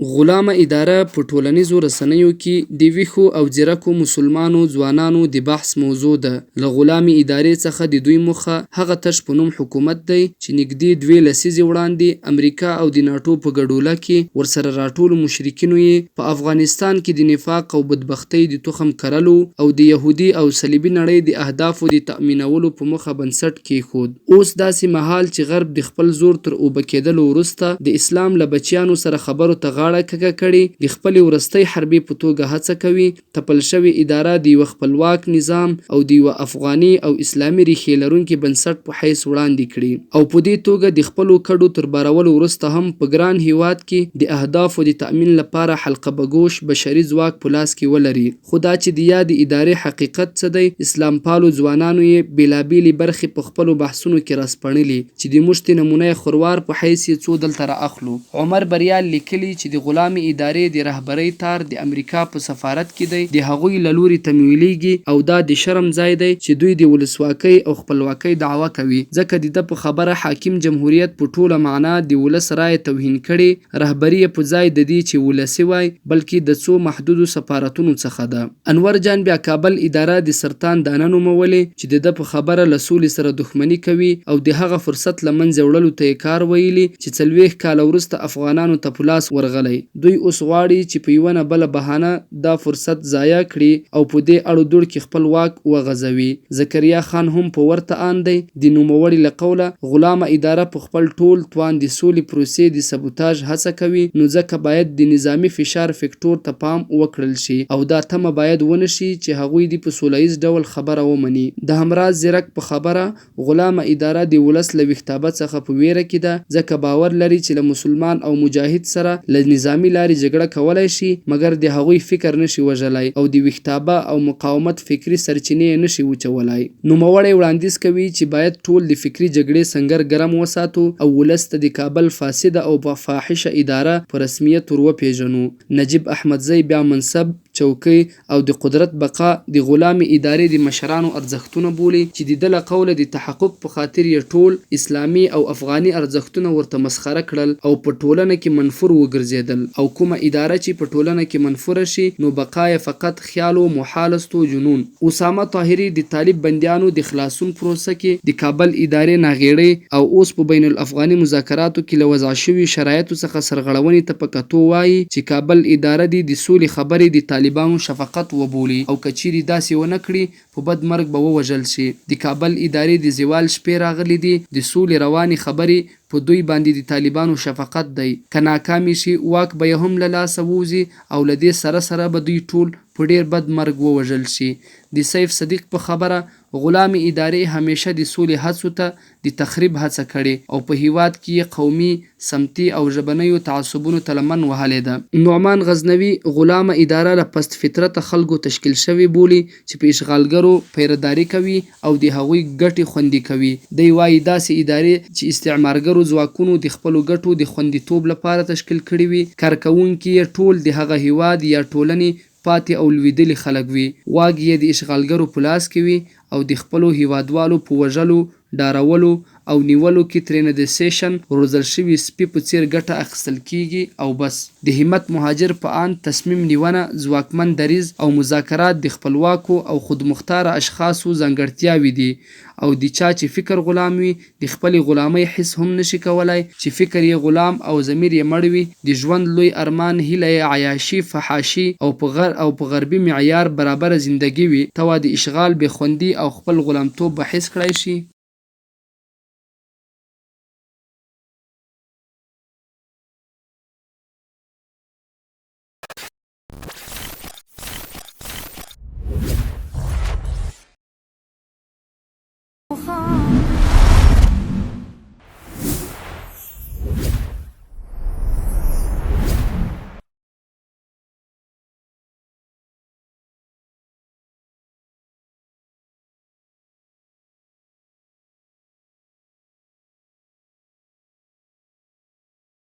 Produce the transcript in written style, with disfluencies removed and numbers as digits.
غلامه اداره په ټولنیزو رسنیو کې د ویښو او ځیرکو مسلمانو ځوانانو د بحث موضوع ده. له غلامې ادارې څخه د دوی موخه هغه تش په نوم حکومت دی چې نږدې 2 لسیزې وړاندې امریکا او د ناټو په ګډوله کې ورسره راټولو مشرکینو یې په افغانستان کې د نفاق او بدبختۍ د تخم کرلو او د یهودي او صلیبي نړۍ د اهدافو د تأمینولو په موخه بنسټ کېښود. اوس داسې مهال چې غرب د خپل زور تر اوبه کېدلو وروسته د اسلام له بچیانو سره خبرو ته غاړه کږه کړې، د خپلې وروستۍ حربې په توګه هڅه کوي تپل شوې اداره د یوه خپلواک نظام او د یوه افغاني او اسلامي ریښې لرونکي بنسټ په حیث وړاندې کړي او په دې توګه د خپلو کډو تر بارولو وروسته هم په ګران هیواد کې د اهدافو د تأمین لپاره حلقه بګوش بشري ځواک په لاس کې ولري. خو دا چې د یادې ادارې حقیقت څه دی، اسلام پالو ځوانانو یې بېلابېلې برخې په خپلو بحثونو کې راسپړلي چې د موږ د نمونه خوروار په حیث یې څو دلته رااخلو. عمر بریال لیکلي چې د غلامې ادارې د رهبرۍ تار د امریکا په سفارت کې دی، د هغوی له لوري تمویلیږي او دا د شرم ځای دی چې دوی د ولسواکۍ او خپلواکۍ دعوه کوي، ځکه د ده په خبره حاکم جمهوریت په ټوله معنا د ولس رایې توهین کړي. رهبري یې په ځای د دې چې ولسي وای بلکې د څو محدودو سفارتونو څخه ده. انور جان بیا کابل اداره د سرطان دانه نومولې چې د ده په خبره له سولې سره دښمني کوي او د هغه فرصت له منځه وړلو ته یې کار ویلي چې 40 کاله وروسته افغانانو ته په لاس ورغلی. دوی اوس غواړي چې په یوه نه بله بهانه دا فرصت ضایع کړي او په دې اړو دوړ کې خپل واک وغځوي. زکریا خان هم په ورته آن دی. د نوموړي له قوله غلامه اداره په خپل ټول توان د سولې پروسې د سبوتاژ هڅه کوي، نو ځکه باید د نظامي فشار فکټور ته پام وکړل شي او دا تمه باید ونه شي چې هغوی دې په سوله ییز ډول خبره ومني. د همراز زیرک په خبره غلامه اداره د ولس له ویښتابه څخه په ویره کې ده، ځکه باور لري چې له مسلمان او مجاهد سره له نظامي لارې جګړه کولای شي مګر د هغوی فکر نشي وژلای او د ویښتابه او مقاومت فکري سرچینې نشي وچولای. نوموړی وړاندیز کوي چې باید ټول د فکري جګړې سنګر ګرم وساتو او ولس ته د کابل فاسده او فاحشه اداره په رسمیت ور وپېژنو. نجیب احمدزی بیا منصب، چوکۍ او د قدرت بقا د غلامې ادارې د مشرانو ارزښتونه بولي چې د ده له قوله د تحقق په خاطر یې ټول اسلامي او افغاني ارزښتونه ورته مسخره کړل او په ټولنه کې منفور وګرځېدل، او کومه اداره چې په ټولنه کې منفوره شي نو بقا یې فقط خیال و محال است و جنون. اسامه طاهري د طالب بندیانو د خلاصون پروسه کې د کابل ادارې ناغېړۍ او اوس په بین الافغاني مذاکراتو کې له وضع شوي شرایطو څخه سرغړونې ته په کتو وایي چې کابل اداره دې د سولې خبرې د طالبانو شفقت وبولي او که چیرې داسې ونه کړي په بد مرګ به ووژل شي. د کابل ادارې د زوال شپې راغلي دي، د سولې روانې خبرې په دوی باندې د طالبانو شفقت دی. که ناکامې شي واک به یې هم له لاسه ووځي او له دې سره سره به دوی ټول په ډیر بد مرګ ووژل شي. د سیف صدیق په خبره غلامې ادارې همیشه د سولې هڅو ته د تخریب هڅه کړې او په هیواد کې یې قومي، سمتي او ژبنیو تعصبونو ته لمن وهلې ده. نعمان غزنوي غلامه اداره له پست فطرته خلکو تشکیل شوې بولي چې په اشغالګرو پیرداري کوي او د هغوی ګټې خوندي کوي. دی وایي داسې ادارې چې استعمارګرو ځواکونو د خپلو ګټو د خوندیتوب لپاره تشکیل کړي وي، کارکوونکي یې ټول د هغه هیواد یا ټولنې پاتې او لوېدلي خلک وي، واګ یې د اشغالګرو په لاس کې وي او د خپلو هیوادوالو په وژلو، ډارولو او نیولو کې ترېنه د سیشن روزل شوي سپي په څیر ګټه اخیستل کیږي او بس. د همت مهاجر په آن تصمیم نیونه، ځواکمن دریځ او مذاکرات د خپلواکو او خودمختاره اشخاصو ځانګړتیاوې دي او د چا چې فکر غلام وي د خپلې غلامۍ حس هم نشي کولای، چې فکر یې غلام او ضمیر یې مړ وي، د ژوند لوی ارمان هیله یې عیاشي، فحاشي او په غربي معیار برابره زندگی وي، ته وا د اشغال بې خوندي او خپل غلامتوب به حس کړی شي.